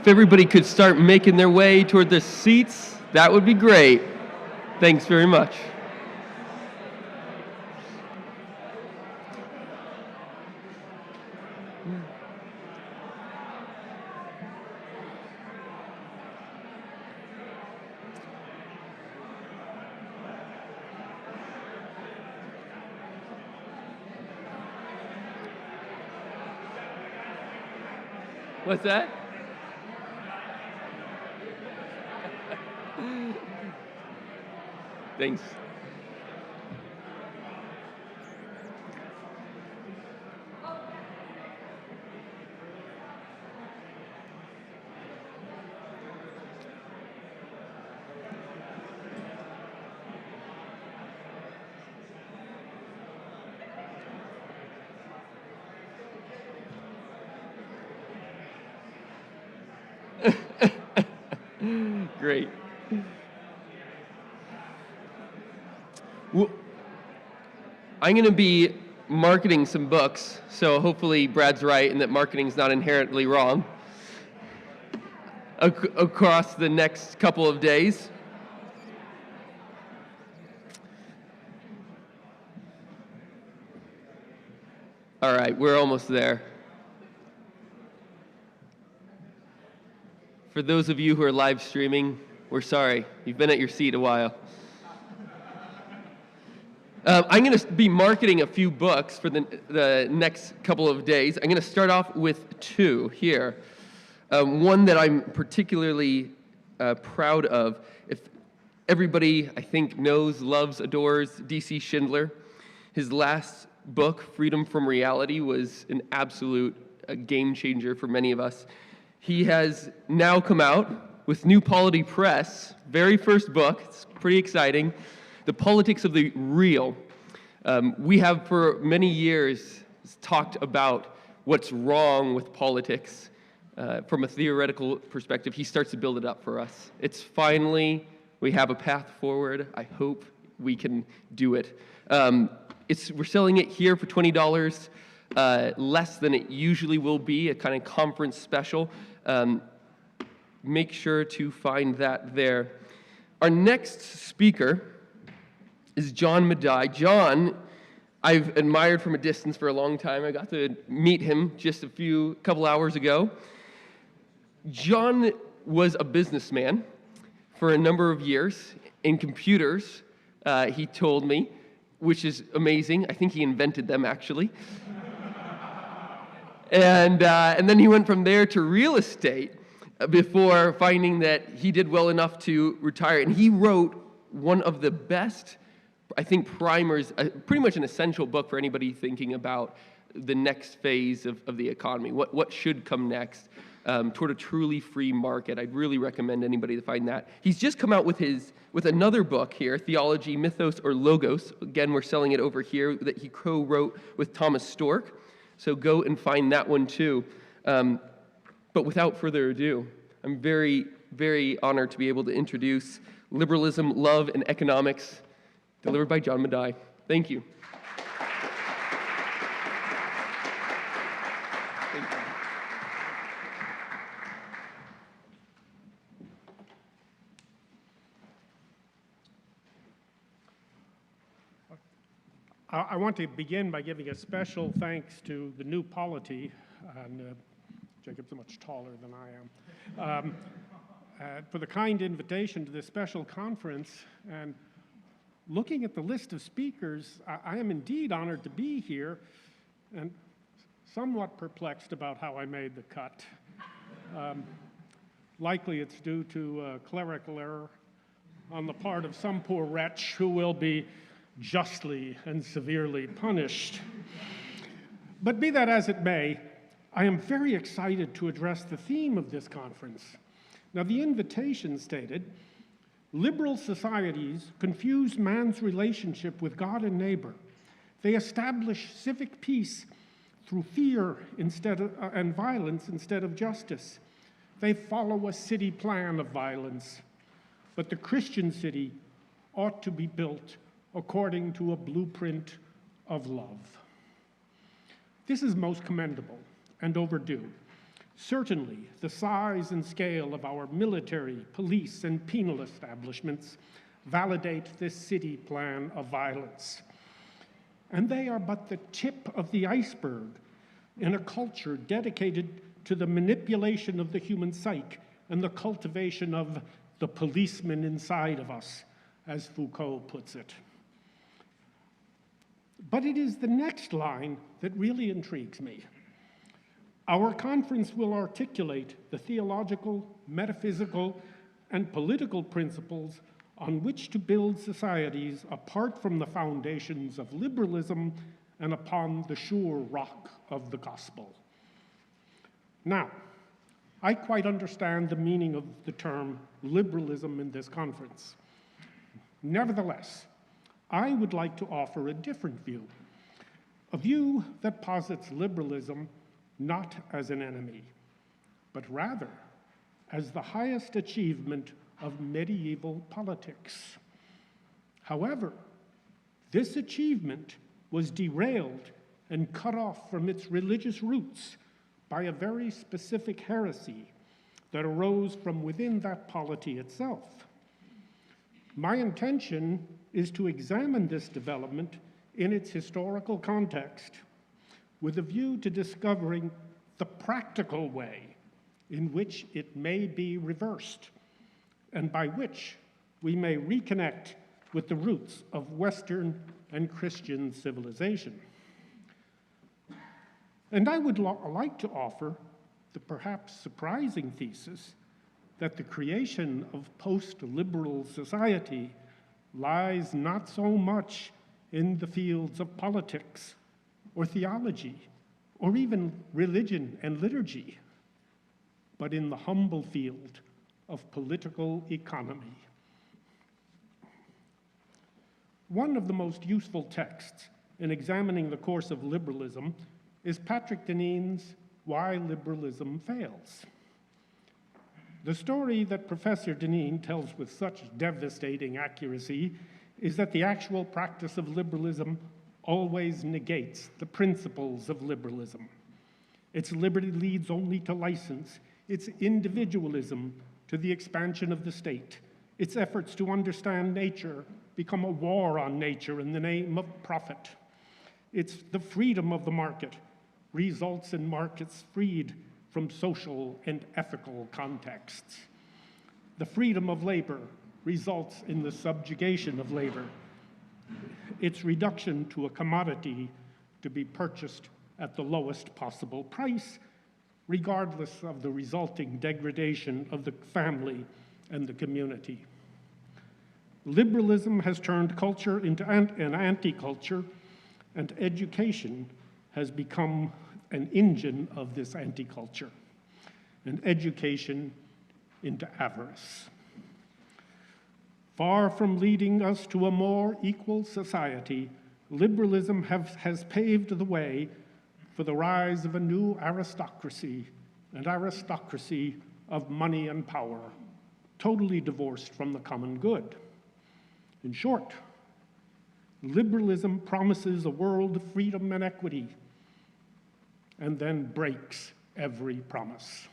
everybody could start making their way toward the seats, that would be great. Thanks very much. What's that? Thanks. Great. Well, I'm going to be marketing some books, so hopefully Brad's right and that marketing's not inherently wrong across the next couple of days. All right, we're almost there. For those of you who are live streaming, we're sorry. You've been at your seat a while. I'm going to be marketing a few books for the next couple of days. I'm going to start off with two here. One that I'm particularly proud of. If everybody, I think, knows, loves, adores D.C. Schindler, his last book, Freedom from Reality, was an absolute game changer for many of us. He has now come out with New Polity Press, very first book. It's pretty exciting. The Politics of the Real. We have for many years talked about what's wrong with politics from a theoretical perspective. He starts to build it up for us. It's finally, we have a path forward. I hope we can do it. We're selling it here for $20, less than it usually will be, a kind of conference special. Make sure to find that there. Our next speaker is John Médaille. John, I've admired from a distance for a long time. I got to meet him just a couple hours ago. John was a businessman for a number of years in computers, he told me, which is amazing. I think he invented them, actually. And then he went from there to real estate before finding that he did well enough to retire. And he wrote one of the best, I think, primers, pretty much an essential book for anybody thinking about the next phase of the economy, what should come next toward a truly free market. I'd really recommend anybody to find that. He's just come out with another book here, Theology, Mythos, or Logos. Again, we're selling it over here, that he co-wrote with Thomas Stork. So go and find that one too. But without further ado, I'm very, very honored to be able to introduce Liberalism, Love, and Economics, delivered by John Médaille. Thank you. Thank you. I want to begin by giving a special thanks to the New Polity, and Jacob's much taller than I am, for the kind invitation to this special conference. And looking at the list of speakers, I am indeed honored to be here and somewhat perplexed about how I made the cut. Likely it's due to clerical error on the part of some poor wretch who will be justly and severely punished. But be that as it may, I am very excited to address the theme of this conference. Now, the invitation stated, liberal societies confuse man's relationship with God and neighbor. They establish civic peace through fear and violence instead of justice. They follow a city plan of violence. But the Christian city ought to be built according to a blueprint of love. This is most commendable and overdue. Certainly, the size and scale of our military, police, and penal establishments validate this city plan of violence. And they are but the tip of the iceberg in a culture dedicated to the manipulation of the human psyche and the cultivation of the policeman inside of us, as Foucault puts it. But it is the next line that really intrigues me. Our conference will articulate the theological, metaphysical, and political principles on which to build societies apart from the foundations of liberalism and upon the sure rock of the gospel. Now, I quite understand the meaning of the term liberalism in this conference. Nevertheless, I would like to offer a different view, a view that posits liberalism not as an enemy, but rather as the highest achievement of medieval politics. However, this achievement was derailed and cut off from its religious roots by a very specific heresy that arose from within that polity itself. My intention is to examine this development in its historical context with a view to discovering the practical way in which it may be reversed, and by which we may reconnect with the roots of Western and Christian civilization. And I would like to offer the perhaps surprising thesis that the creation of post-liberal society lies not so much in the fields of politics or theology or even religion and liturgy, but in the humble field of political economy. One of the most useful texts in examining the course of liberalism is Patrick Dineen's Why Liberalism Fails. The story that Professor Dineen tells with such devastating accuracy is that the actual practice of liberalism always negates the principles of liberalism. Its liberty leads only to license, its individualism to the expansion of the state. Its efforts to understand nature become a war on nature in the name of profit. It's the freedom of the market results in markets freed from social and ethical contexts. The freedom of labor results in the subjugation of labor, its reduction to a commodity to be purchased at the lowest possible price, regardless of the resulting degradation of the family and the community. Liberalism has turned culture into an anti-culture, and education has become an engine of this anti-culture, and education into avarice. Far from leading us to a more equal society, liberalism has paved the way for the rise of a new aristocracy, an aristocracy of money and power, totally divorced from the common good. In short, liberalism promises a world of freedom and equity, and then breaks every promise.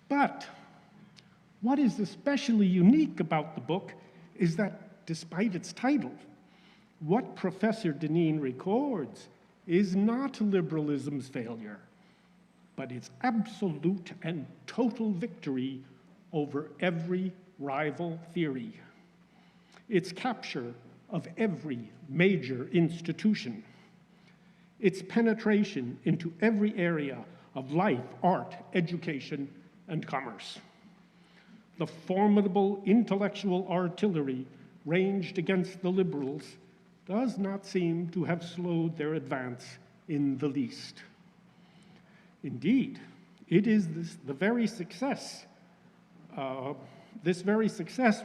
But what is especially unique about the book is that, despite its title, what Professor Dineen records is not liberalism's failure, but its absolute and total victory over every rival theory, its capture of every major institution, its penetration into every area of life, art, education, and commerce. The formidable intellectual artillery ranged against the liberals does not seem to have slowed their advance in the least. Indeed, it is this very success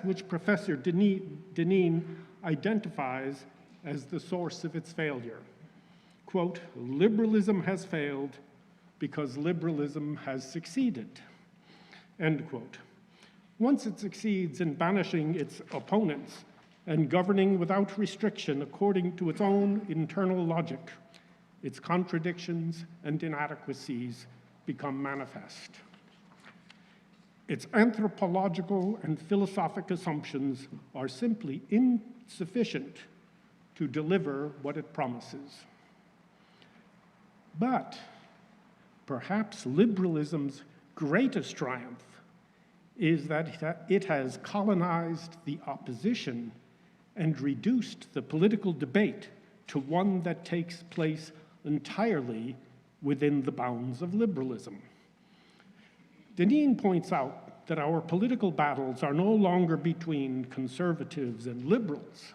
which Professor Dineen identifies as the source of its failure. Quote, liberalism has failed because liberalism has succeeded, end quote. Once it succeeds in banishing its opponents and governing without restriction according to its own internal logic, its contradictions and inadequacies become manifest. Its anthropological and philosophic assumptions are simply insufficient to deliver what it promises. But perhaps liberalism's greatest triumph is that it has colonized the opposition and reduced the political debate to one that takes place entirely within the bounds of liberalism. Dineen points out that our political battles are no longer between conservatives and liberals,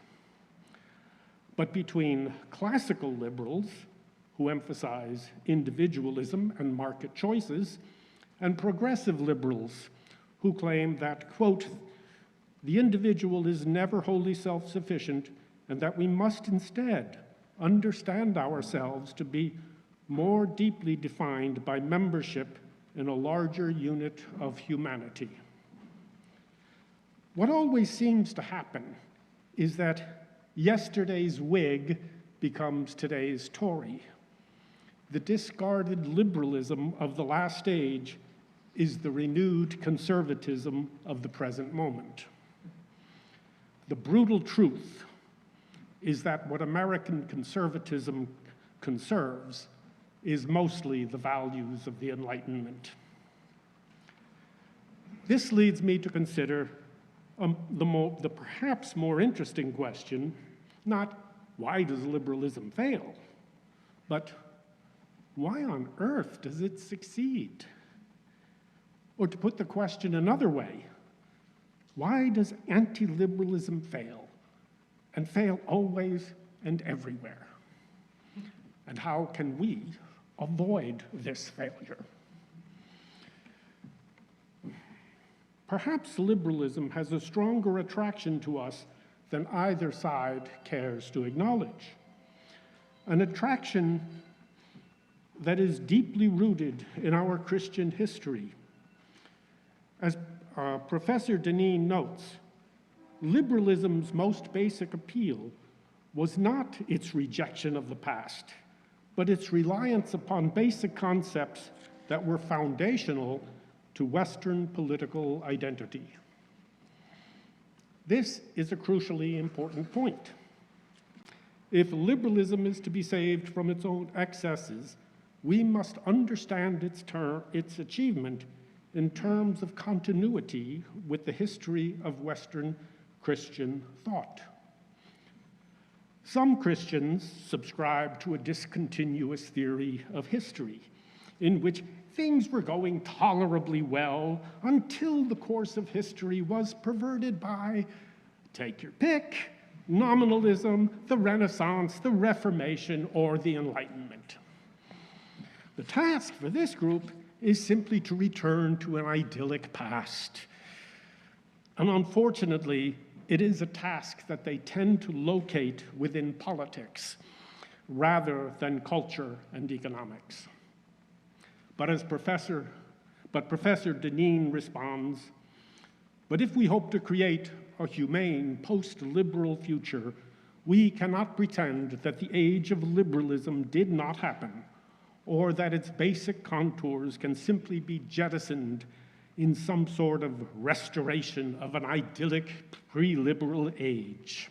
but between classical liberals, who emphasize individualism and market choices, and progressive liberals, who claim that, quote, the individual is never wholly self-sufficient, and that we must instead understand ourselves to be more deeply defined by membership in a larger unit of humanity. What always seems to happen is that yesterday's Whig becomes today's Tory. The discarded liberalism of the last age is the renewed conservatism of the present moment. The brutal truth is that what American conservatism conserves is mostly the values of the Enlightenment. This leads me to consider the perhaps more interesting question, not why does liberalism fail, but why on earth does it succeed? Or to put the question another way, why does anti-liberalism fail, and fail always and everywhere? And how can we avoid this failure? Perhaps liberalism has a stronger attraction to us than either side cares to acknowledge. An attraction that is deeply rooted in our Christian history. As Professor Dineen notes, liberalism's most basic appeal was not its rejection of the past, but its reliance upon basic concepts that were foundational to Western political identity. This is a crucially important point. If liberalism is to be saved from its own excesses, we must understand its achievement in terms of continuity with the history of Western Christian thought. Some Christians subscribe to a discontinuous theory of history, in which things were going tolerably well until the course of history was perverted by, take your pick, nominalism, the Renaissance, the Reformation, or the Enlightenment. The task for this group is simply to return to an idyllic past. And unfortunately, it is a task that they tend to locate within politics rather than culture and economics. But Professor Dineen responds, but if we hope to create a humane post-liberal future, we cannot pretend that the age of liberalism did not happen, or that its basic contours can simply be jettisoned in some sort of restoration of an idyllic pre-liberal age.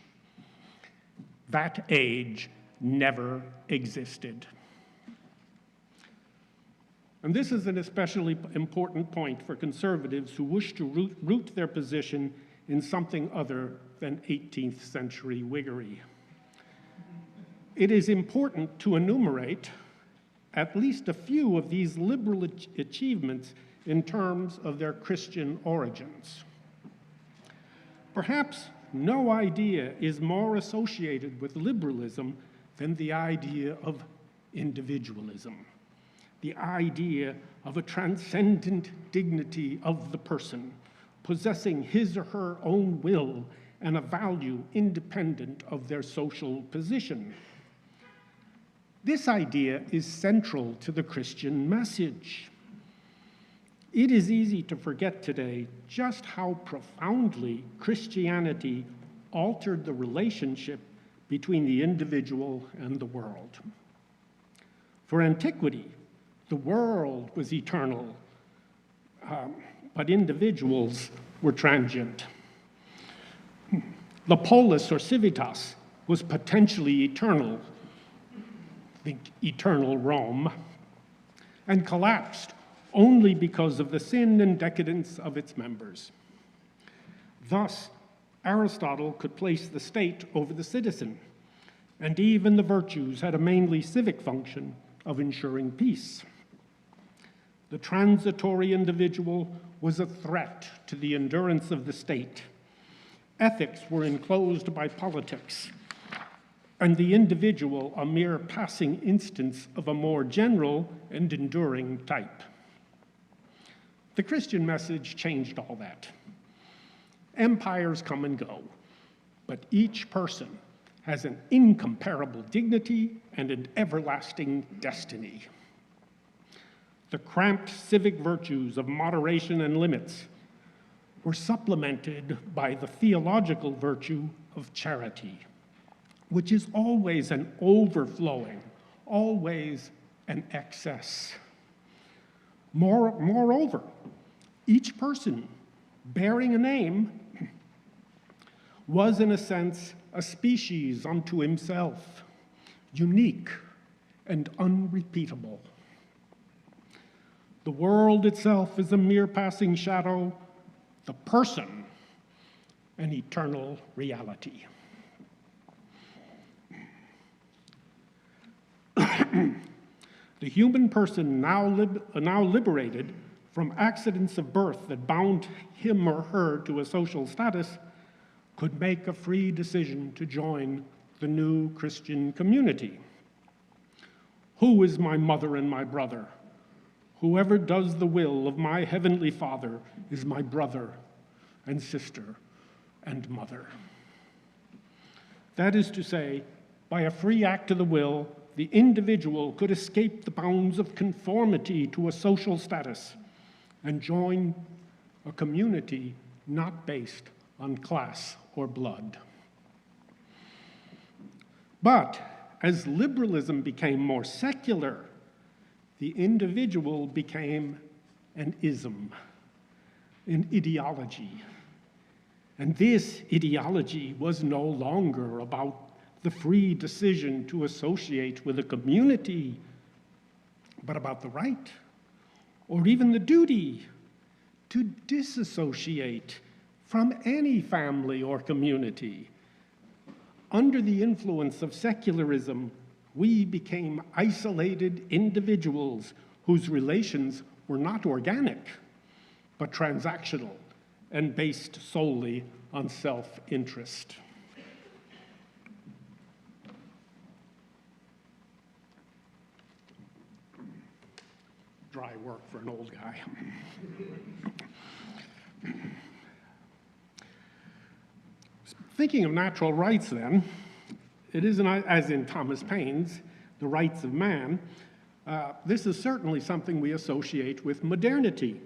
That age never existed. And this is an especially important point for conservatives who wish to root their position in something other than 18th century Whiggery. It is important to enumerate at least a few of these liberal achievements in terms of their Christian origins. Perhaps no idea is more associated with liberalism than the idea of individualism, the idea of a transcendent dignity of the person, possessing his or her own will and a value independent of their social position. This idea is central to the Christian message. It is easy to forget today just how profoundly Christianity altered the relationship between the individual and the world. For antiquity, The world was eternal, but individuals were transient. The polis or civitas was potentially eternal, the eternal Rome, and collapsed only because of the sin and decadence of its members. Thus, Aristotle could place the state over the citizen, and even the virtues had a mainly civic function of ensuring peace. The transitory individual was a threat to the endurance of the state. Ethics were enclosed by politics, and the individual a mere passing instance of a more general and enduring type. The Christian message changed all that. Empires come and go, but each person has an incomparable dignity and an everlasting destiny. The cramped civic virtues of moderation and limits were supplemented by the theological virtue of charity, which is always an overflowing, always an excess. Moreover, each person bearing a name was, in a sense, a species unto himself, unique and unrepeatable. The world itself is a mere passing shadow, the person an eternal reality. The human person now liberated from accidents of birth that bound him or her to a social status could make a free decision to join the new Christian community. Who is my mother and my brother? Whoever does the will of my heavenly Father is my brother and sister and mother. That is to say, by a free act of the will, the individual could escape the bounds of conformity to a social status and join a community not based on class or blood. But as liberalism became more secular, the individual became an ism, an ideology. And this ideology was no longer about the free decision to associate with a community, but about the right, or even the duty, to disassociate from any family or community. Under the influence of secularism, we became isolated individuals whose relations were not organic, but transactional and based solely on self-interest. Dry work for an old guy. Thinking of natural rights, then, it isn't as in Thomas Paine's The Rights of Man. This is certainly something we associate with modernity.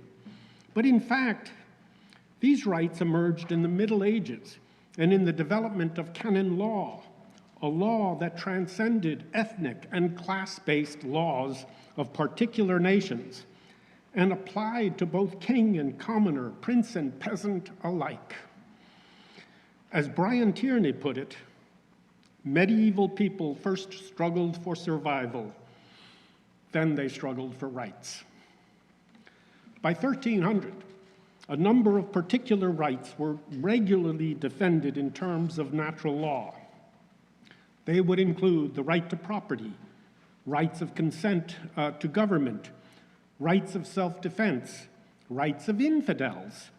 But in fact, these rights emerged in the Middle Ages and in the development of canon law, a law that transcended ethnic and class-based laws of particular nations and applied to both king and commoner, prince and peasant alike. As Brian Tierney put it, medieval people first struggled for survival, then they struggled for rights. By 1300, a number of particular rights were regularly defended in terms of natural law. They would include the right to property, rights of consent to government, rights of self-defense, rights of infidels,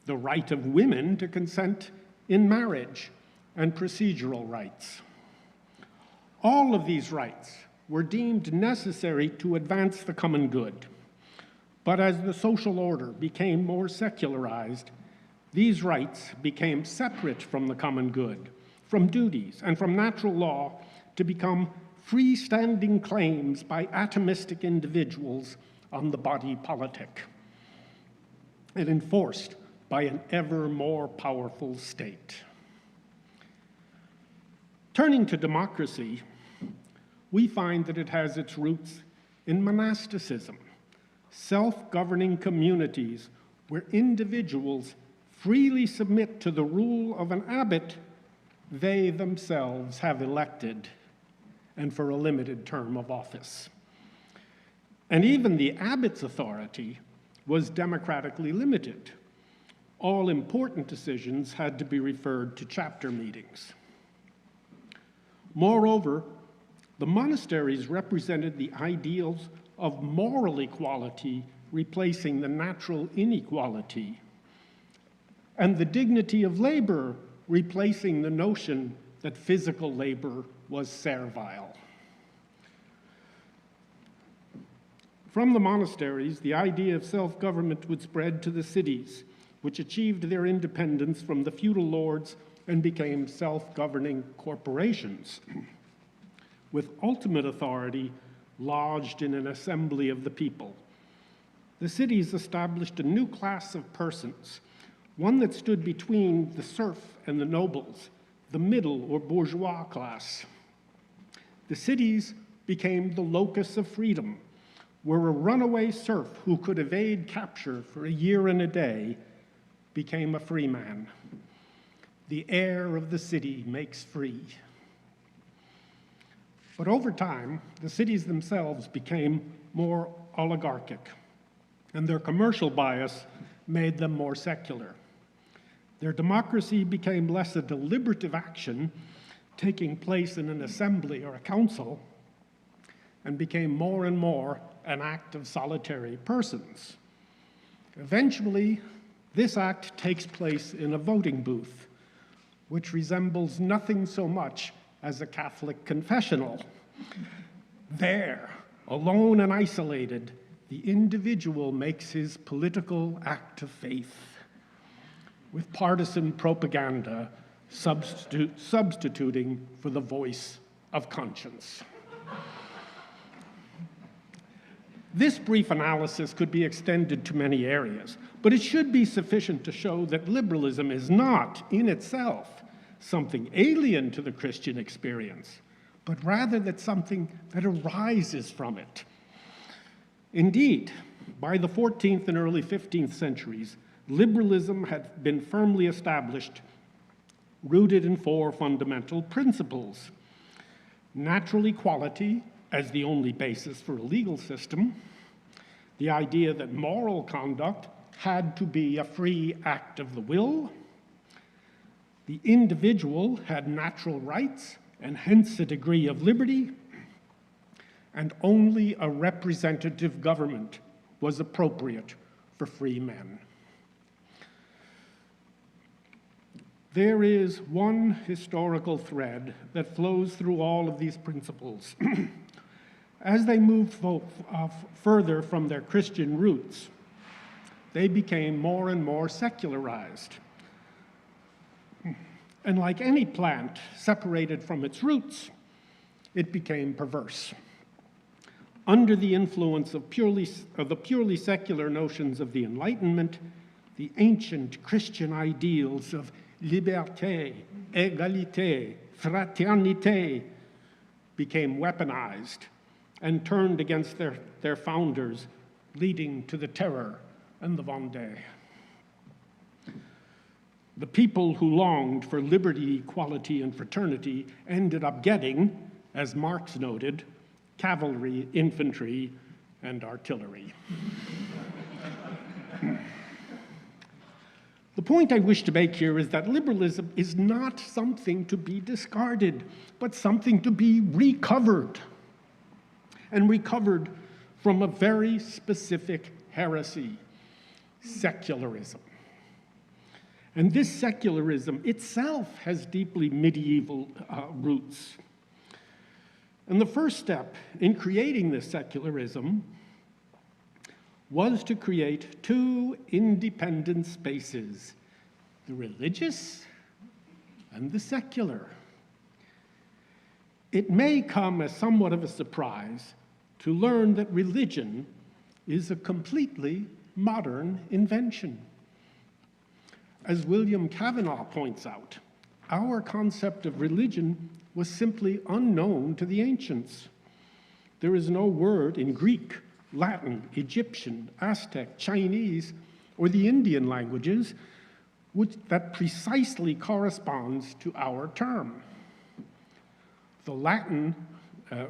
the right of women to consent in marriage, and procedural rights. All of these rights were deemed necessary to advance the common good. But as the social order became more secularized, these rights became separate from the common good, from duties, and from natural law to become freestanding claims by atomistic individuals on the body politic, and enforced by an ever more powerful state. Turning to democracy, we find that it has its roots In monasticism, self-governing communities where individuals freely submit to the rule of an abbot they themselves have elected, and for a limited term of office. And even the abbot's authority was democratically limited. All important decisions had to be referred to chapter meetings. Moreover, the monasteries represented the ideals of moral equality replacing the natural inequality, and the dignity of labor replacing the notion that physical labor was servile. From the monasteries, the idea of self-government would spread to the cities, which achieved their independence from the feudal lords and became self-governing corporations, with ultimate authority lodged in an assembly of the people. The cities established a new class of persons, one that stood between the serf and the nobles, the middle or bourgeois class. The cities became the locus of freedom, where a runaway serf who could evade capture for a year and a day became a free man. The air of the city makes free. But over time, the cities themselves became more oligarchic, and their commercial bias made them more secular. Their democracy became less a deliberative action taking place in an assembly or a council, and became more and more an act of solitary persons. Eventually, this act takes place in a voting booth, which resembles nothing so much as a Catholic confessional. There, alone and isolated, the individual makes his political act of faith, with partisan propaganda substituting for the voice of conscience. This brief analysis could be extended to many areas, but it should be sufficient to show that liberalism is not, in itself, something alien to the Christian experience, but rather that something that arises from it. Indeed, by the 14th and early 15th centuries, liberalism had been firmly established, rooted in four fundamental principles: natural equality as the only basis for a legal system, the idea that moral conduct had to be a free act of the will, the individual had natural rights and hence a degree of liberty, and only a representative government was appropriate for free men. There is one historical thread that flows through all of these principles. As they moved further from their Christian roots, they became more and more secularized. And like any plant separated from its roots, it became perverse. Under the influence of the purely secular notions of the Enlightenment, the ancient Christian ideals of liberté, égalité, fraternité became weaponized and turned against their founders, leading to the Terror and the Vendée. The people who longed for liberty, equality, and fraternity ended up getting, as Marx noted, cavalry, infantry, and artillery. The point I wish to make here is that liberalism is not something to be discarded, but something to be recovered, and recovered from a very specific heresy: secularism. And this secularism itself has deeply medieval roots. And the first step in creating this secularism was to create two independent spaces: the religious and the secular. It may come as somewhat of a surprise to learn that religion is a completely modern invention. As William Cavanaugh points out, our concept of religion was simply unknown to the ancients. there is no word in Greek, Latin, Egyptian, Aztec, Chinese, or the Indian languages that precisely corresponds to our term. The Latin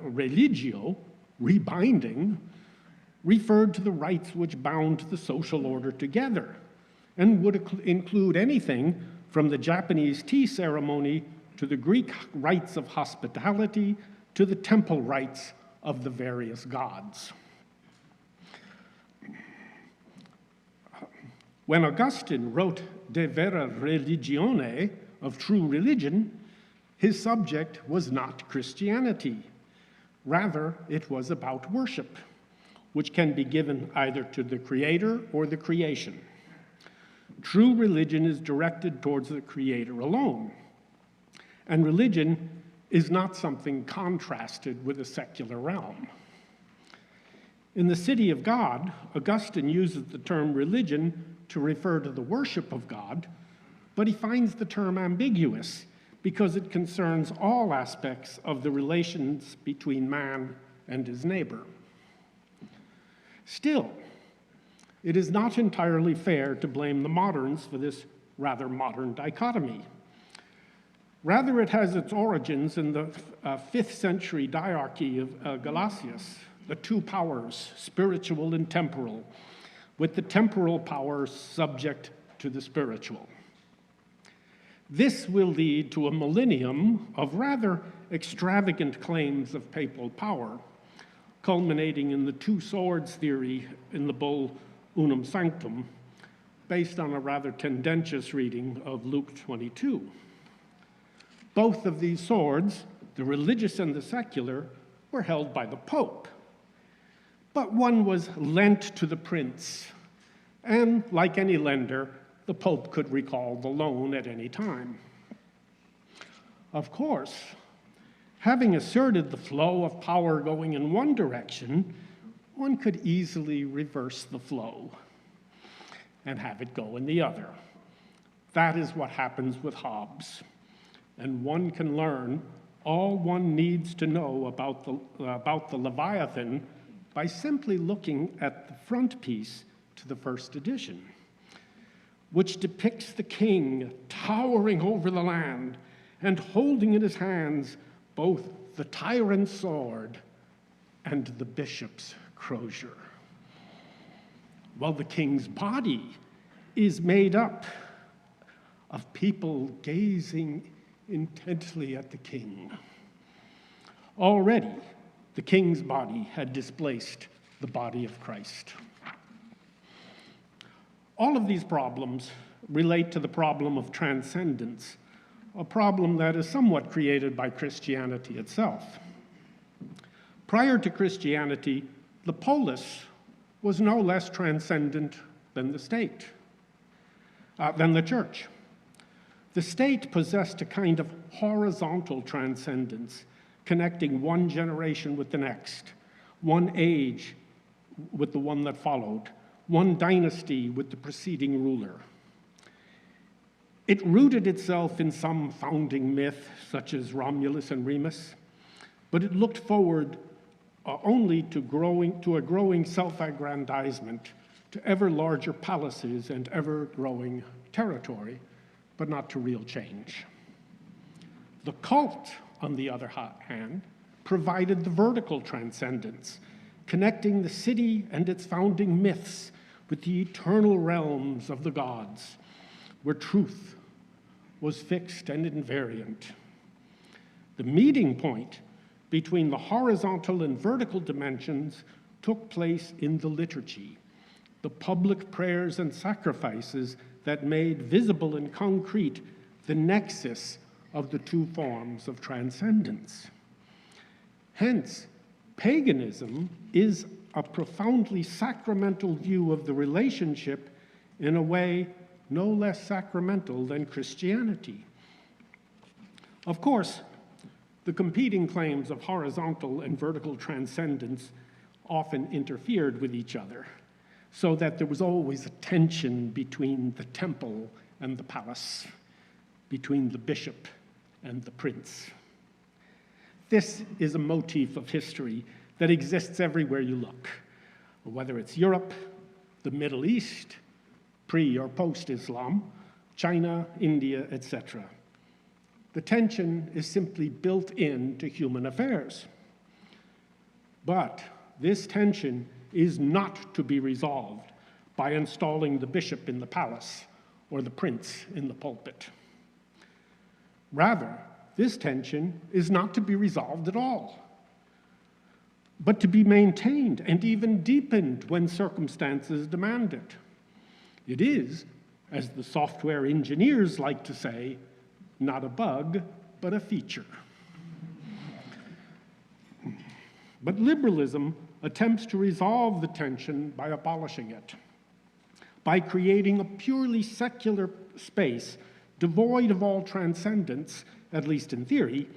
religio, rebinding, referred to the rites which bound the social order together and would include anything from the Japanese tea ceremony to the Greek rites of hospitality to the temple rites of the various gods. When Augustine wrote De Vera Religione, of true religion, his subject was not Christianity. Rather, it was about worship, which can be given either to the Creator or the creation. True religion is directed towards the Creator alone, and religion is not something contrasted with the secular realm. In The City of God, Augustine uses the term religion to refer to the worship of God, but he finds the term ambiguous because it concerns all aspects of the relations between man and his neighbor. Still, it is not entirely fair to blame the moderns for this rather modern dichotomy. Rather, it has its origins in the 5th century diarchy of Gelasius, the two powers, spiritual and temporal, with the temporal power subject to the spiritual. This will lead to a millennium of rather extravagant claims of papal power, culminating in the two swords theory in the bull Unum Sanctum, based on a rather tendentious reading of Luke 22. Both of these swords, the religious and the secular, were held by the Pope. But one was lent to the prince, and like any lender, the Pope could recall the loan at any time. Of course, having asserted the flow of power going in one direction, one could easily reverse the flow and have it go in the other. That is what happens with Hobbes, and one can learn all one needs to know about the Leviathan by simply looking at the frontispiece to the first edition, which depicts the king towering over the land and holding in his hands both the tyrant's sword and the bishop's crozier, while the king's body is made up of people gazing intently at the king. Already, the king's body had displaced the body of Christ. All of these problems relate to the problem of transcendence, a problem that is somewhat created by Christianity itself. Prior to Christianity, the polis was no less transcendent than the state, than the church. The state possessed a kind of horizontal transcendence, connecting one generation with the next, one age with the one that followed, one dynasty with the preceding ruler. It rooted itself in some founding myth, such as Romulus and Remus, but it looked forward only to a growing self-aggrandizement, to ever larger palaces and ever-growing territory, but not to real change. The cult, on the other hand, provided the vertical transcendence, connecting the city and its founding myths with the eternal realms of the gods, where truth was fixed and invariant. The meeting point between the horizontal and vertical dimensions took place in the liturgy, the public prayers and sacrifices that made visible and concrete the nexus of the two forms of transcendence. Hence, paganism is a profoundly sacramental view of the relationship in a way no less sacramental than Christianity. Of course, the competing claims of horizontal and vertical transcendence often interfered with each other, so that there was always a tension between the temple and the palace, between the bishop and the prince. This is a motif of history that exists everywhere you look, whether it's Europe, the Middle East, pre or post-Islam, China, India, etc. The tension is simply built into human affairs. But this tension is not to be resolved by installing the bishop in the palace or the prince in the pulpit. Rather, this tension is not to be resolved at all, but to be maintained and even deepened when circumstances demand it. It is, as the software engineers like to say, not a bug, but a feature. But liberalism attempts to resolve the tension by abolishing it, by creating a purely secular space devoid of all transcendence, at least in theory,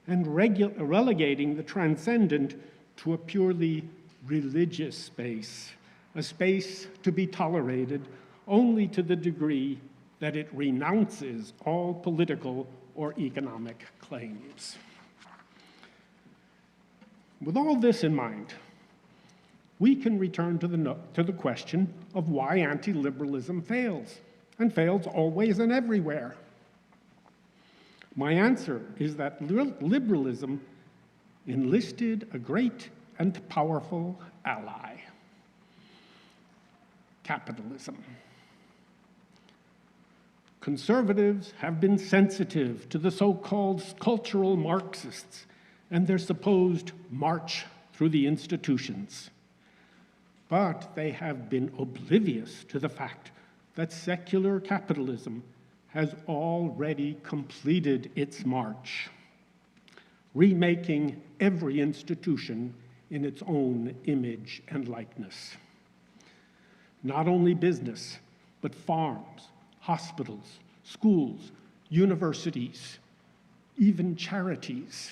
and relegating the transcendent to a purely religious space, a space to be tolerated only to the degree that it renounces all political or economic claims. With all this in mind, we can return to the question of why anti-liberalism fails, and fails always and everywhere. My answer is that liberalism enlisted a great and powerful ally: capitalism. Conservatives have been sensitive to the so-called cultural Marxists and their supposed march through the institutions. But they have been oblivious to the fact that secular capitalism has already completed its march, remaking every institution in its own image and likeness. Not only business, but farms, hospitals, schools, universities, even charities,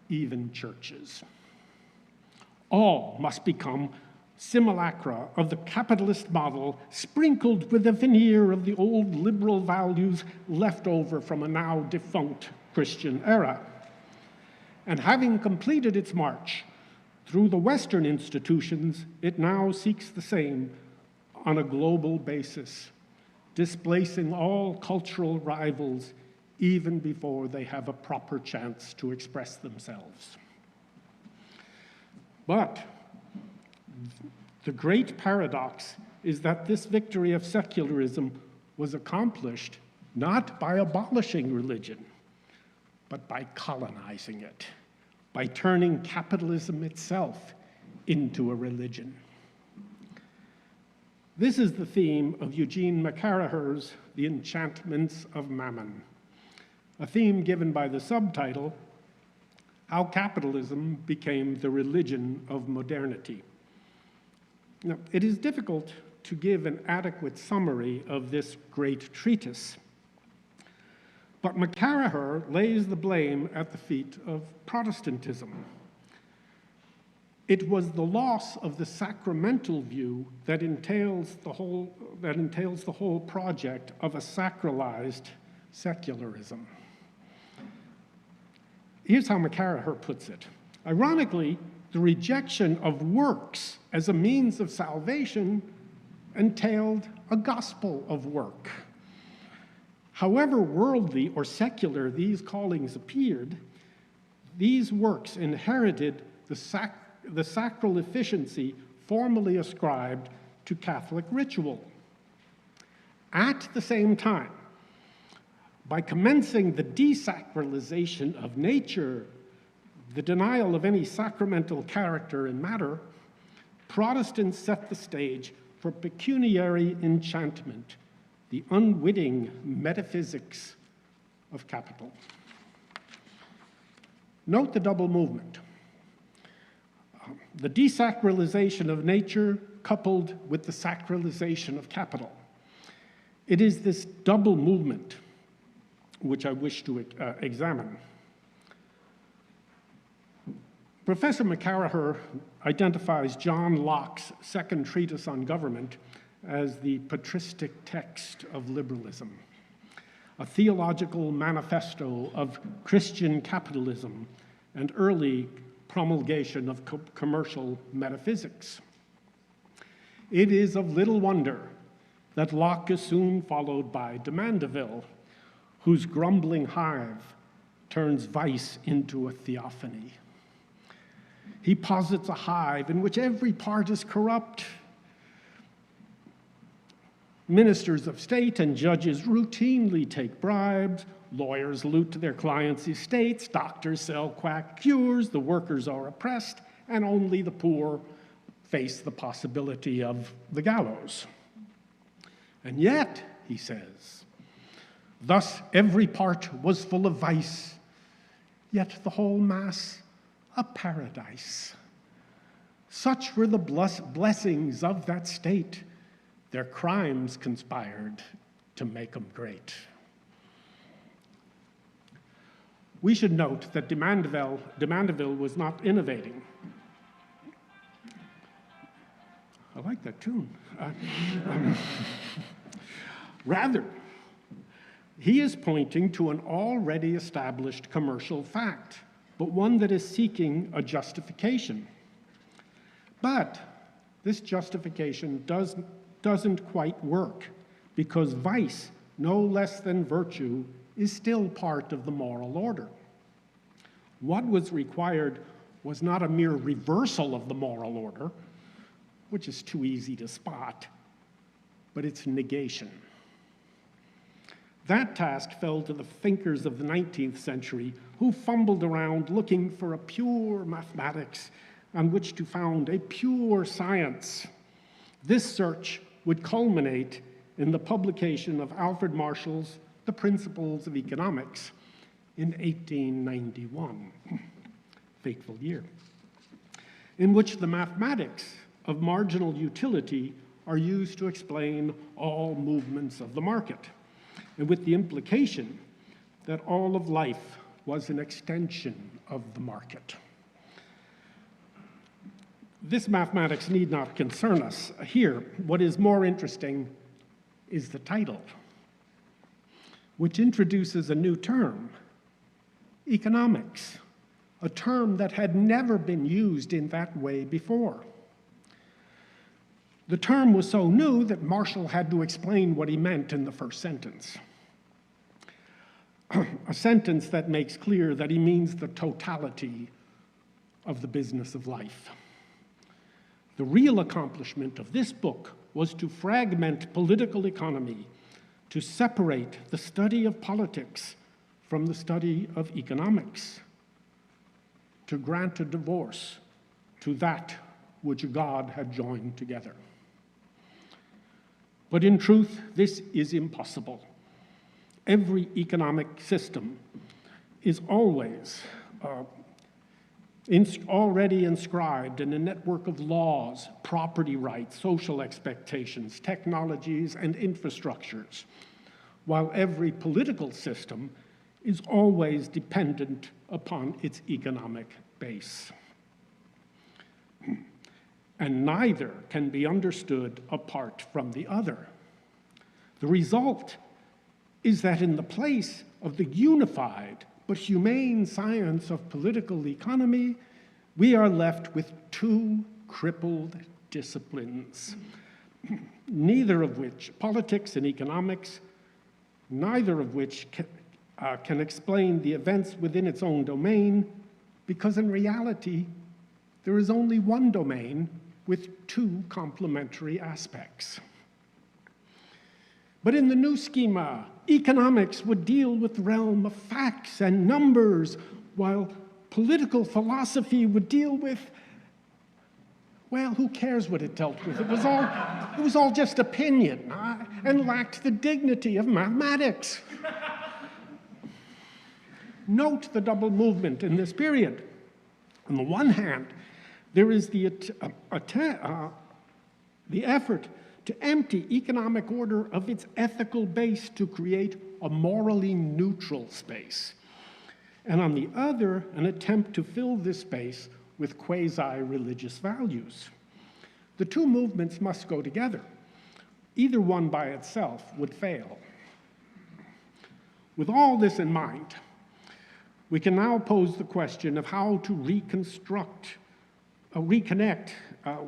even churches. All must become simulacra of the capitalist model, sprinkled with a veneer of the old liberal values left over from a now defunct Christian era. And having completed its march through the Western institutions, it now seeks the same on a global basis, displacing all cultural rivals even before they have a proper chance to express themselves. But the great paradox is that this victory of secularism was accomplished not by abolishing religion, but by colonizing it, by turning capitalism itself into a religion. This is the theme of Eugene McCarraher's The Enchantments of Mammon, a theme given by the subtitle, How Capitalism Became the Religion of Modernity. Now, it is difficult to give an adequate summary of this great treatise, but McCarraher lays the blame at the feet of Protestantism. It was the loss of the sacramental view that entails the whole project of a sacralized secularism. Here's how McCarraher puts it. Ironically, the rejection of works as a means of salvation entailed a gospel of work. However worldly or secular these callings appeared, these works inherited the sacral efficiency formerly ascribed to Catholic ritual. At the same time, by commencing the desacralization of nature, the denial of any sacramental character and matter, Protestants set the stage for pecuniary enchantment, the unwitting metaphysics of capital. Note the double movement. The desacralization of nature coupled with the sacralization of capital. It is this double movement which I wish to examine. Professor McCarraher identifies John Locke's second treatise on government as the patristic text of liberalism, a theological manifesto of Christian capitalism and early promulgation of commercial metaphysics. It is of little wonder that Locke is soon followed by de Mandeville, whose grumbling hive turns vice into a theophany. He posits a hive in which every part is corrupt. Ministers of state and judges routinely take bribes, lawyers loot their clients' estates, doctors sell quack cures, the workers are oppressed, and only the poor face the possibility of the gallows. And yet, he says, thus every part was full of vice, yet the whole mass a paradise. Such were the blessings of that state, their crimes conspired to make them great. We should note that de Mandeville was not innovating. I like that tune. Rather, he is pointing to an already established commercial fact, but one that is seeking a justification. But this justification doesn't quite work, because vice, no less than virtue, is still part of the moral order. What was required was not a mere reversal of the moral order, which is too easy to spot, but its negation. That task fell to the thinkers of the 19th century, who fumbled around looking for a pure mathematics on which to found a pure science. This search would culminate in the publication of Alfred Marshall's The Principles of Economics in 1891, fateful year, in which the mathematics of marginal utility are used to explain all movements of the market, and with the implication that all of life was an extension of the market. This mathematics need not concern us here. What is more interesting is the title, which introduces a new term, economics, a term that had never been used in that way before. The term was so new that Marshall had to explain what he meant in the first sentence. A sentence that makes clear that he means the totality of the business of life. The real accomplishment of this book was to fragment political economy, to separate the study of politics from the study of economics, to grant a divorce to that which God had joined together. But in truth, this is impossible. Every economic system is always already inscribed in a network of laws, property rights, social expectations, technologies, and infrastructures, while every political system is always dependent upon its economic base. And neither can be understood apart from the other. The result is that in the place of the unified but humane science of political economy, we are left with two crippled disciplines, neither of which, politics and economics, neither of which can explain the events within its own domain, because in reality, there is only one domain with two complementary aspects. But in the new schema, economics would deal with the realm of facts and numbers, while political philosophy would deal with, well, who cares what it dealt with? It was all just opinion and lacked the dignity of mathematics. Note the double movement in this period. On the one hand, there is the effort to empty economic order of its ethical base to create a morally neutral space. And on the other, an attempt to fill this space with quasi-religious values. The two movements must go together. Either one by itself would fail. With all this in mind, we can now pose the question of how to reconnect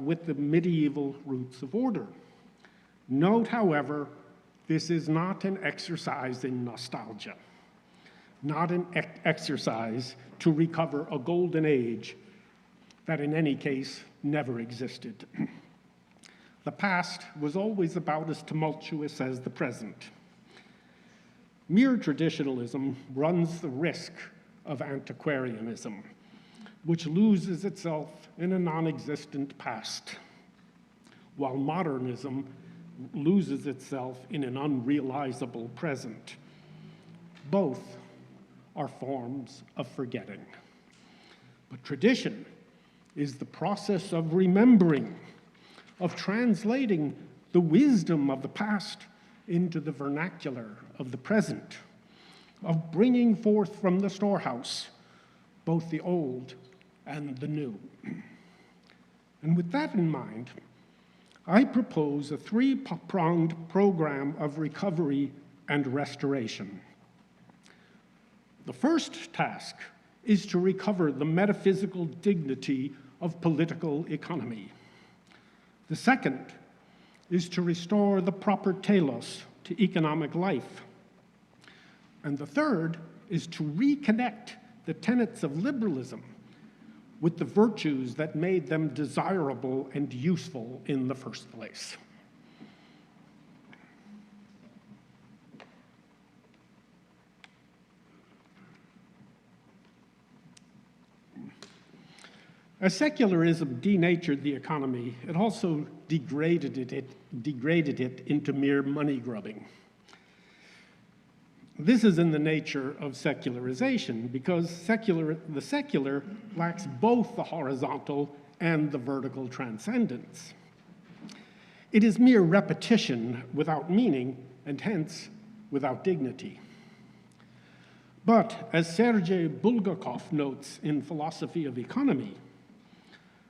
with the medieval roots of order. Note, however, this is not an exercise in nostalgia, not an exercise to recover a golden age that in any case never existed. The past was always about as tumultuous as the present. Mere traditionalism runs the risk of antiquarianism, which loses itself in a non-existent past, while modernism loses itself in an unrealizable present. Both are forms of forgetting. But tradition is the process of remembering, of translating the wisdom of the past into the vernacular of the present, of bringing forth from the storehouse both the old and the new. And with that in mind, I propose a three-pronged program of recovery and restoration. The first task is to recover the metaphysical dignity of political economy. The second is to restore the proper telos to economic life. And the third is to reconnect the tenets of liberalism with the virtues that made them desirable and useful in the first place. As secularism denatured the economy, it also degraded it into mere money grubbing. This is in the nature of secularization, because the secular lacks both the horizontal and the vertical transcendence. It is mere repetition without meaning, and hence without dignity. But, as Sergei Bulgakov notes in Philosophy of Economy,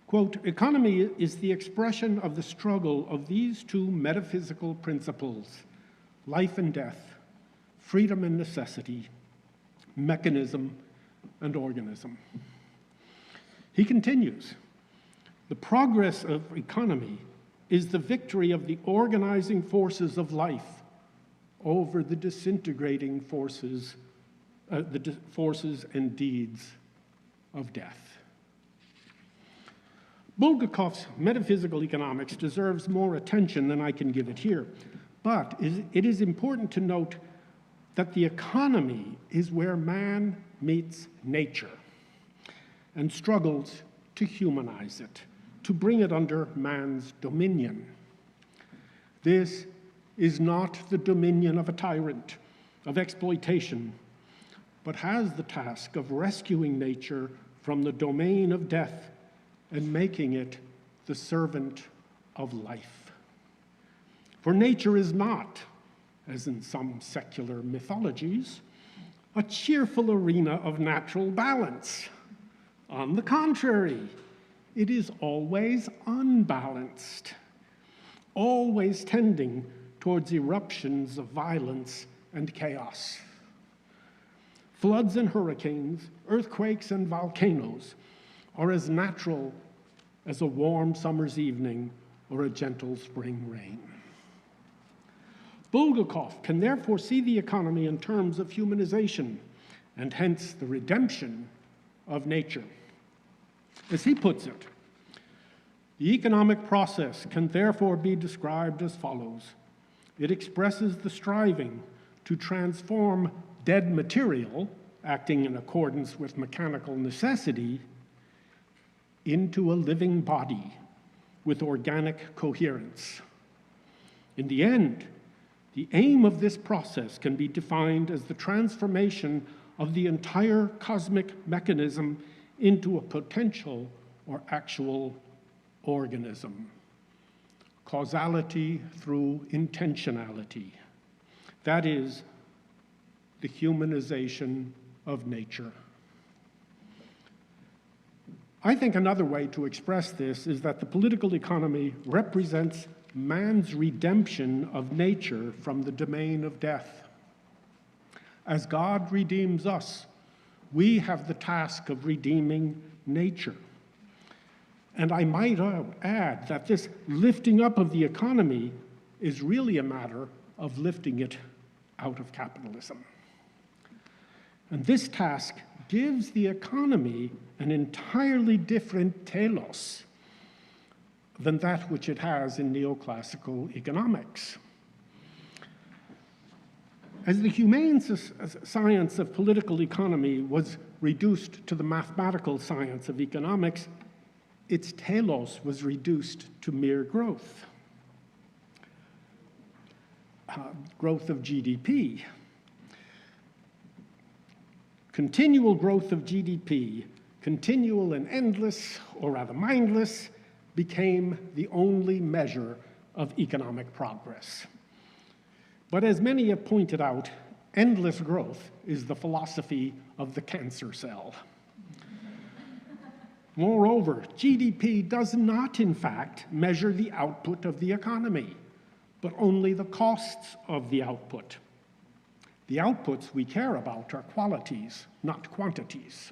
quote, "Economy is the expression of the struggle of these two metaphysical principles, life and death, freedom and necessity, mechanism and organism." He continues, "The progress of economy is the victory of the organizing forces of life over the disintegrating forces, forces and deeds of death." Bulgakov's metaphysical economics deserves more attention than I can give it here, but it is important to note that the economy is where man meets nature and struggles to humanize it, to bring it under man's dominion. This is not the dominion of a tyrant, of exploitation, but has the task of rescuing nature from the domain of death and making it the servant of life. For nature is not, as in some secular mythologies, a cheerful arena of natural balance. On the contrary, it is always unbalanced, always tending towards eruptions of violence and chaos. Floods and hurricanes, earthquakes and volcanoes are as natural as a warm summer's evening or a gentle spring rain. Bulgakov can therefore see the economy in terms of humanization, and hence the redemption of nature. As he puts it, the economic process can therefore be described as follows. It expresses the striving to transform dead material, acting in accordance with mechanical necessity, into a living body with organic coherence. In the end, the aim of this process can be defined as the transformation of the entire cosmic mechanism into a potential or actual organism. Causality through intentionality. That is the humanization of nature. I think another way to express this is that the political economy represents man's redemption of nature from the domain of death. As God redeems us we have the task of redeeming nature. And I might add that this lifting up of the economy is really a matter of lifting it out of capitalism. And this task gives the economy an entirely different telos than that which it has in neoclassical economics. As the humane science of political economy was reduced to the mathematical science of economics, its telos was reduced to mere growth. Growth of GDP. Continual growth of GDP, continual and endless, or rather mindless, became the only measure of economic progress. But as many have pointed out, endless growth is the philosophy of the cancer cell. Moreover, GDP does not, in fact, measure the output of the economy, but only the costs of the output. The outputs we care about are qualities, not quantities.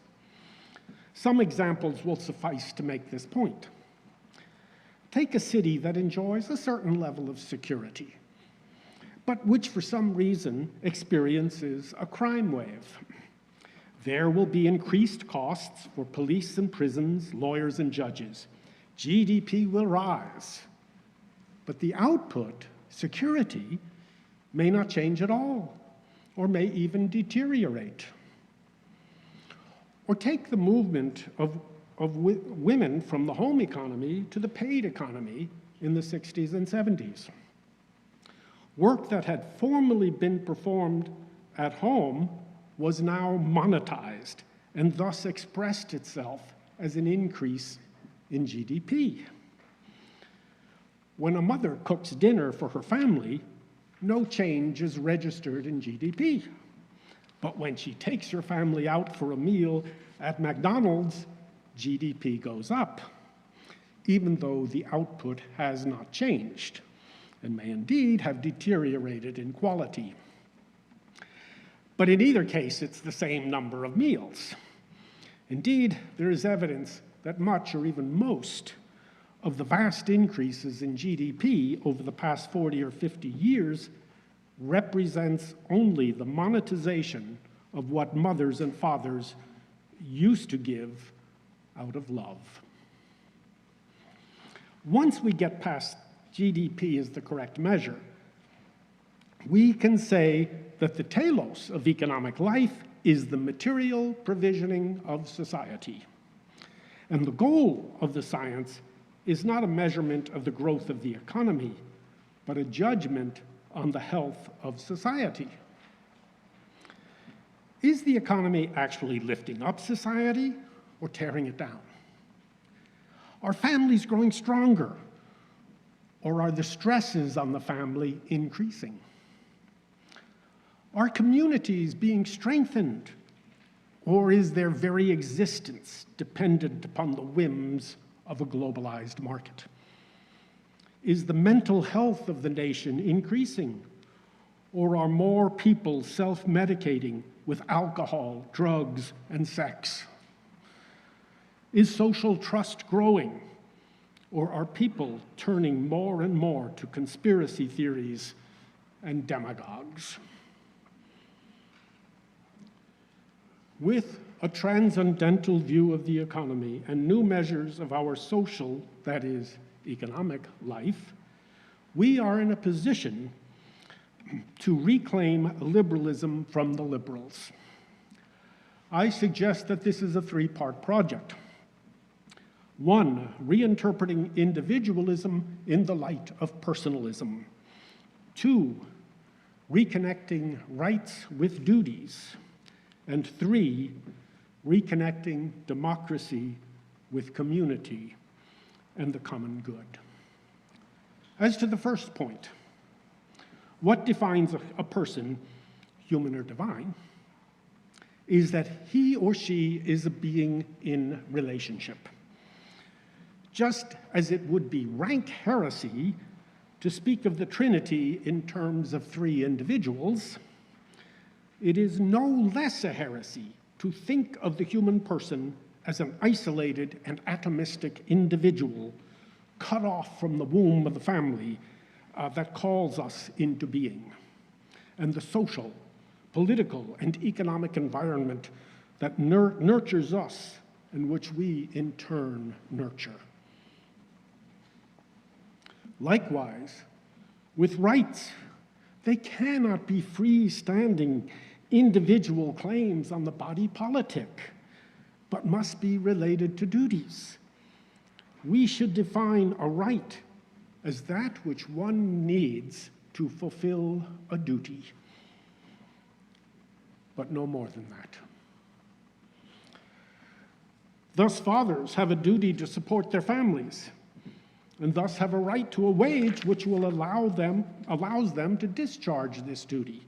Some examples will suffice to make this point. Take a city that enjoys a certain level of security, but which for some reason experiences a crime wave. There will be increased costs for police and prisons, lawyers and judges. GDP will rise, but the output, security, may not change at all, or may even deteriorate. Or take the movement of women from the home economy to the paid economy in the 60s and 70s. Work that had formerly been performed at home was now monetized and thus expressed itself as an increase in GDP. When a mother cooks dinner for her family, no change is registered in GDP. But when she takes her family out for a meal at McDonald's, GDP goes up, even though the output has not changed, and may indeed have deteriorated in quality. But in either case, it's the same number of meals. Indeed, there is evidence that much or even most of the vast increases in GDP over the past 40 or 50 years represents only the monetization of what mothers and fathers used to give out of love. Once we get past GDP as the correct measure, we can say that the telos of economic life is the material provisioning of society. And the goal of the science is not a measurement of the growth of the economy, but a judgment on the health of society. Is the economy actually lifting up society or tearing it down? Are families growing stronger, or are the stresses on the family increasing? Are communities being strengthened, or is their very existence dependent upon the whims of a globalized market? Is the mental health of the nation increasing, or are more people self-medicating with alcohol, drugs, and sex? Is social trust growing, or are people turning more and more to conspiracy theories and demagogues? With a transcendental view of the economy and new measures of our social, that is, economic life, we are in a position to reclaim liberalism from the liberals. I suggest that this is a three-part project. One, reinterpreting individualism in the light of personalism. Two, reconnecting rights with duties. And three, reconnecting democracy with community and the common good. As to the first point, what defines a person, human or divine, is that he or she is a being in relationship. Just as it would be rank heresy to speak of the Trinity in terms of three individuals, it is no less a heresy to think of the human person as an isolated and atomistic individual cut off from the womb of the family that calls us into being, and the social, political, and economic environment that nurtures us and which we in turn nurture. Likewise, with rights, they cannot be freestanding individual claims on the body politic, but must be related to duties. We should define a right as that which one needs to fulfill a duty, but no more than that. Thus, fathers have a duty to support their families, and thus have a right to a wage which will allows them to discharge this duty.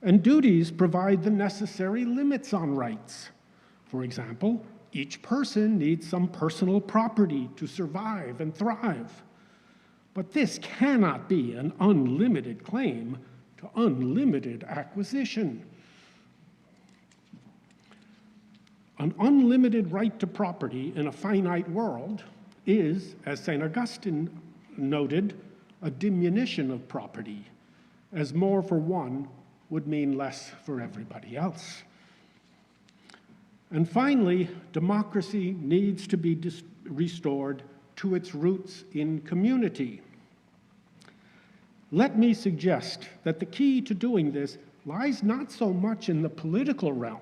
And duties provide the necessary limits on rights. For example, each person needs some personal property to survive and thrive. But this cannot be an unlimited claim to unlimited acquisition. An unlimited right to property in a finite world is, as St. Augustine noted, a diminution of property, as more for one would mean less for everybody else. And finally, democracy needs to be restored to its roots in community. Let me suggest that the key to doing this lies not so much in the political realm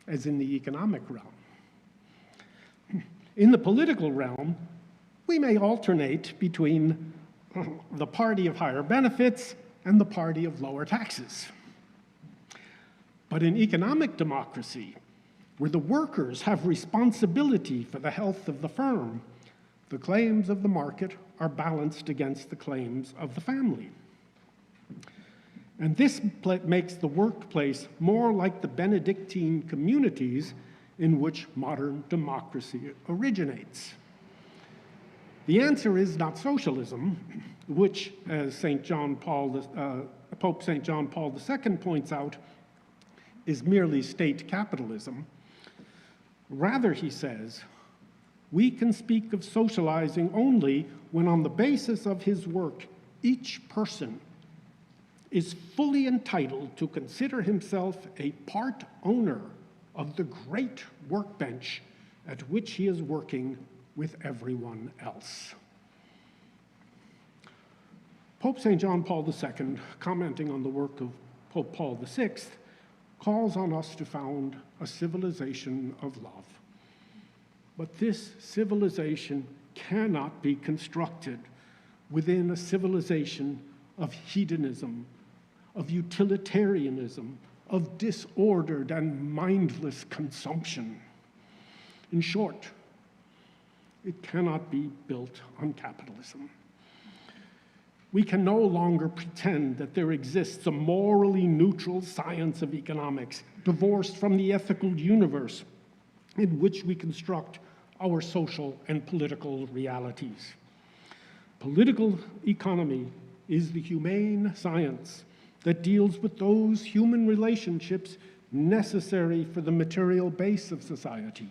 as in the economic realm. In the political realm, we may alternate between the party of higher benefits and the party of lower taxes. But in economic democracy, where the workers have responsibility for the health of the firm, the claims of the market are balanced against the claims of the family. And this makes the workplace more like the Benedictine communities in which modern democracy originates. The answer is not socialism, which, as Pope St. John Paul II points out, is merely state capitalism. Rather, he says, we can speak of socializing only when on the basis of his work, each person is fully entitled to consider himself a part owner of the great workbench at which he is working with everyone else. Pope St. John Paul II, commenting on the work of Pope Paul VI, calls on us to found a civilization of love. But this civilization cannot be constructed within a civilization of hedonism, of utilitarianism, of disordered and mindless consumption. In short, it cannot be built on capitalism. We can no longer pretend that there exists a morally neutral science of economics, divorced from the ethical universe in which we construct our social and political realities. Political economy is the humane science that deals with those human relationships necessary for the material base of society.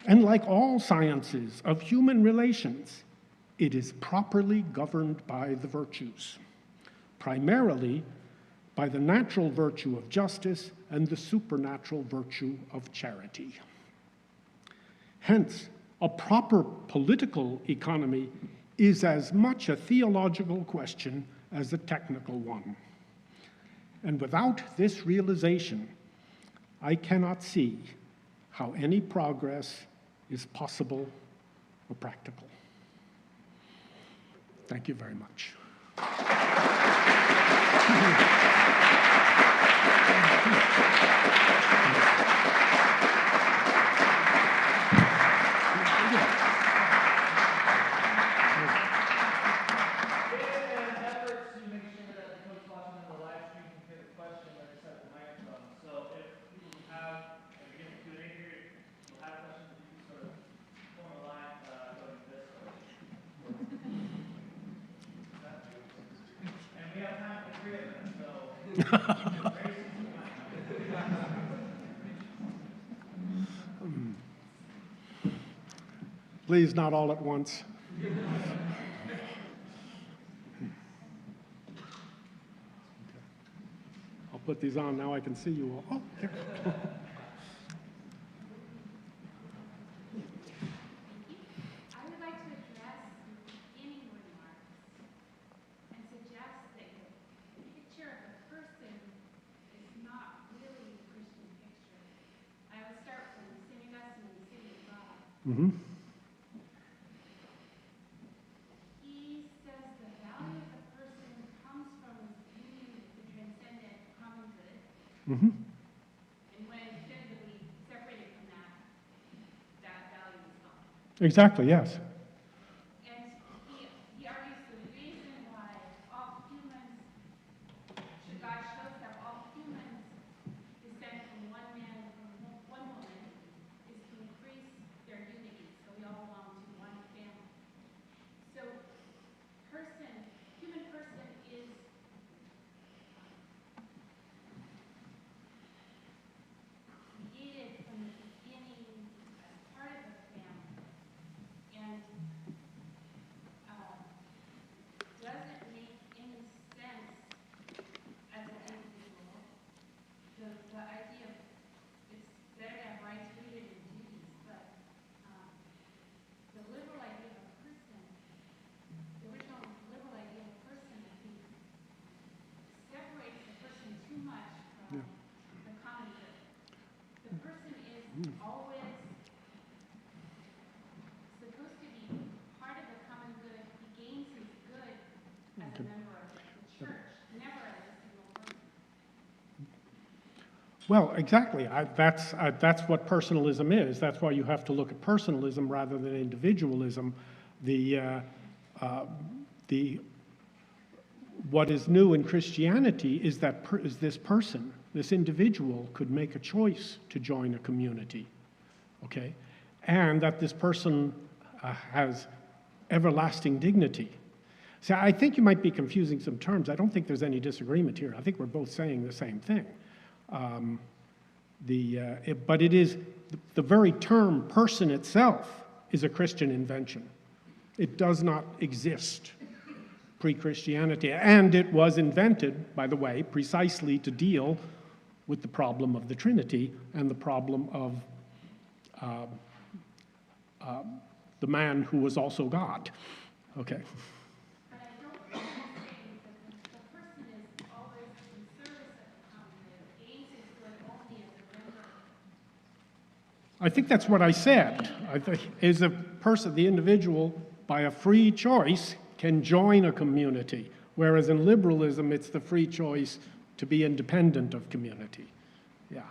And like all sciences of human relations, it is properly governed by the virtues, primarily by the natural virtue of justice and the supernatural virtue of charity. Hence, a proper political economy is as much a theological question as a technical one. And without this realization, I cannot see how any progress is possible or practical. Thank you very much. Please, not all at once. I'll put these on now. I can see you all. Oh, there. I would like to address any remarks and suggest that the picture of a person is not really a Christian picture. I would start from St. Augustine and the City of God. Mm-hmm. He says the value of a person comes from his union with the transcendent common good, Mm-hmm. and when definitively separated from that, that value is gone. Exactly, yes. And he argues the reason why all humans, God shows that all humans descend from one man, from one woman, is to increase their unity, so we all belong to one family. So human person is created from the beginning as part of a family, and doesn't make any sense as an individual. The idea of it's better to have rights rooted in duties, but the liberal idea of a person, the original liberal idea of a person, I think, separates the person too much from the common good. The person is always supposed to be part of the common good. He gains his good as a member of the church, never as a single person. Well, exactly. That's what personalism is. That's why you have to look at personalism rather than individualism. What is new in Christianity is that this person, this individual, could make a choice to join a community, okay, and that this person has everlasting dignity. See, I think you might be confusing some terms. I don't think there's any disagreement here. I think we're both saying the same thing. But it is the very term person itself is a Christian invention. It does not exist pre-Christianity, and it was invented, by the way, precisely to deal with the problem of the Trinity and the problem of the man who was also God. Okay. But I don't think he's saying that the person is always in service of the common good, gains his good only as a member. I think that's what I said. I think is a person, the individual, by a free choice, can join a community, whereas in liberalism, it's the free choice to be independent of community. Yeah.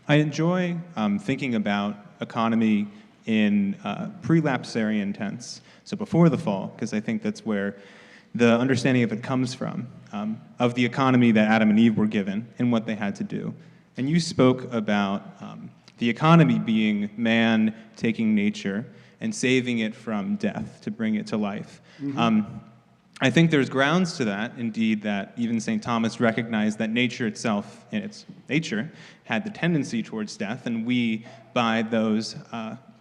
I enjoy thinking about economy in pre-lapsarian tense, so before the fall, because I think that's where the understanding of it comes from, of the economy that Adam and Eve were given and what they had to do. And you spoke about the economy being man taking nature and saving it from death to bring it to life. Mm-hmm. I think there's grounds to that, indeed, that even St. Thomas recognized that nature itself, in its nature, had the tendency towards death, and we, by those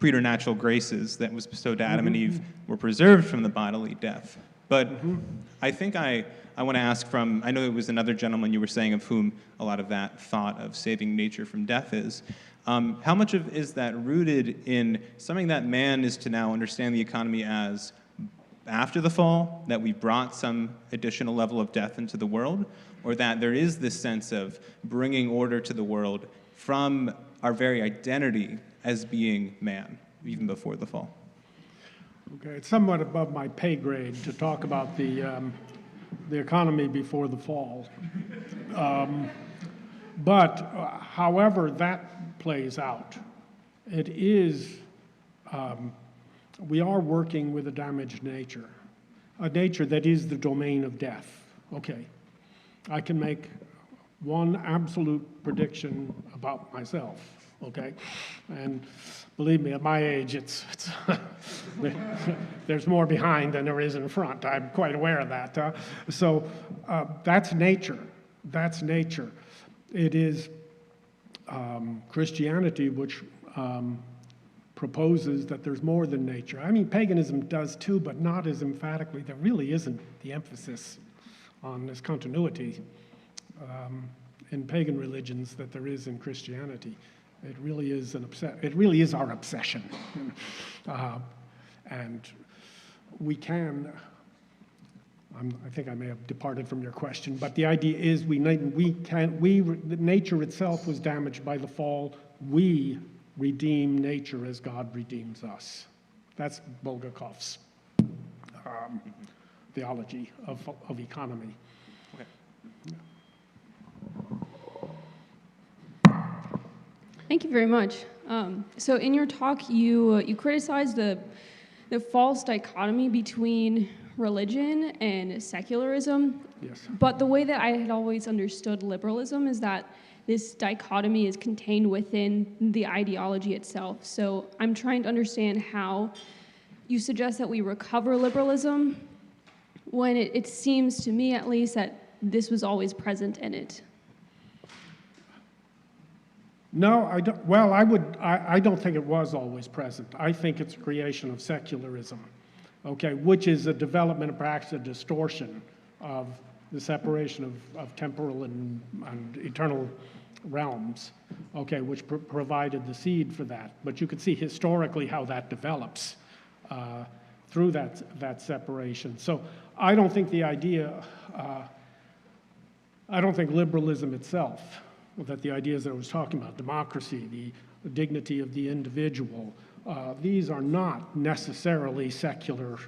preternatural graces that was bestowed to Adam and Eve, were preserved from the bodily death. But I think I want to ask from, I know it was another gentleman you were saying of whom a lot of that thought of saving nature from death is. How much of is that rooted in something that man is to now understand the economy as after the fall, that we brought some additional level of death into the world, or that there is this sense of bringing order to the world from our very identity as being man, even before the fall? Okay, it's somewhat above my pay grade to talk about the economy before the fall. But however that plays out, it is, we are working with a damaged nature, a nature that is the domain of death. Okay, I can make one absolute prediction about myself. okay? And believe me, at my age, it's there's more behind than there is in front. I'm quite aware of that. So that's nature. That's nature. It is Christianity which proposes that there's more than nature. I mean, paganism does too, but not as emphatically. There really isn't the emphasis on this continuity in pagan religions that there is in Christianity. It really is it really is our obsession, and we can. I think I may have departed from your question, but the idea is nature itself was damaged by the fall. We redeem nature as God redeems us. That's Bulgakov's theology of economy. Thank you very much. So in your talk, you criticized the false dichotomy between religion and secularism. Yes. But the way that I had always understood liberalism is that this dichotomy is contained within the ideology itself. So I'm trying to understand how you suggest that we recover liberalism when it seems to me, at least, that this was always present in it. No, I don't. Well, I don't think it was always present. I think it's a creation of secularism, okay, which is a development, perhaps a distortion of the separation of temporal and eternal realms, okay, which provided the seed for that. But you can see historically how that develops through that separation. So I don't think the idea, I don't think liberalism itself, that the ideas that I was talking about, democracy, the dignity of the individual, these are not necessarily secular,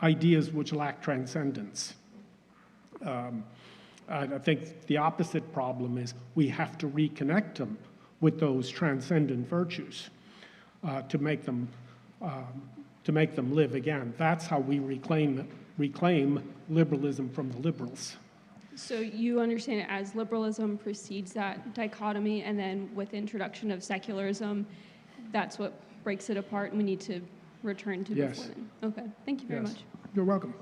ideas which lack transcendence. I think the opposite problem is we have to reconnect them with those transcendent virtues to make them live again. That's how we reclaim liberalism from the liberals. So you understand it as liberalism precedes that dichotomy, and then with the introduction of secularism, that's what breaks it apart, and we need to return to Yes. before then. Okay, thank you very Yes. much. You're welcome.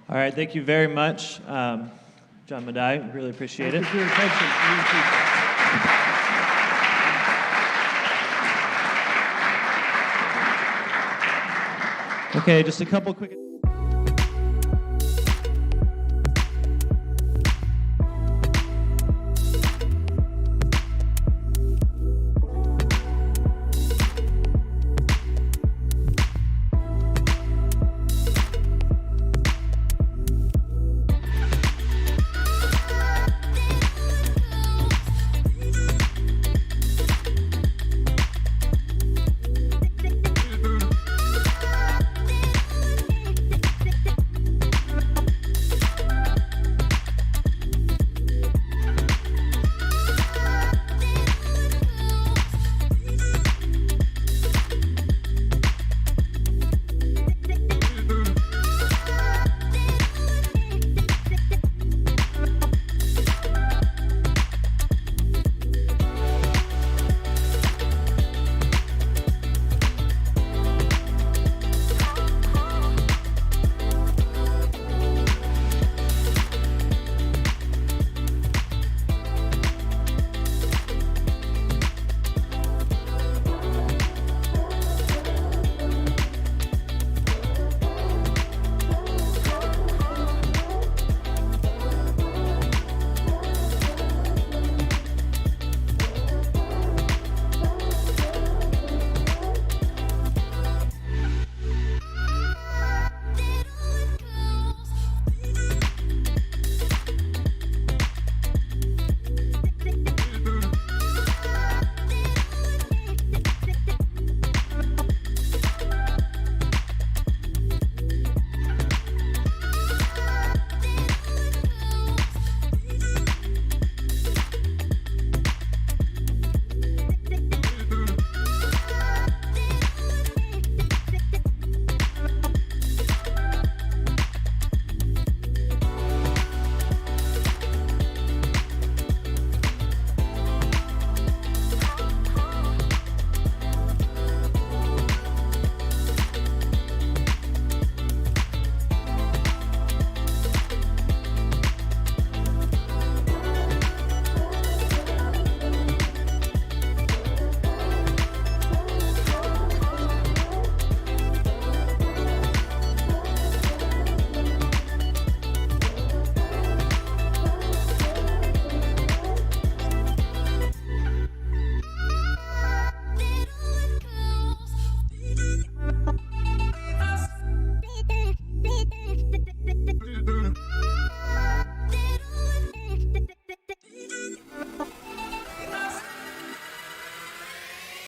All right, thank you very much, John Médaille. Really appreciate Thank it. you for your attention. Really appreciate it. Okay, just a couple quick... Americana.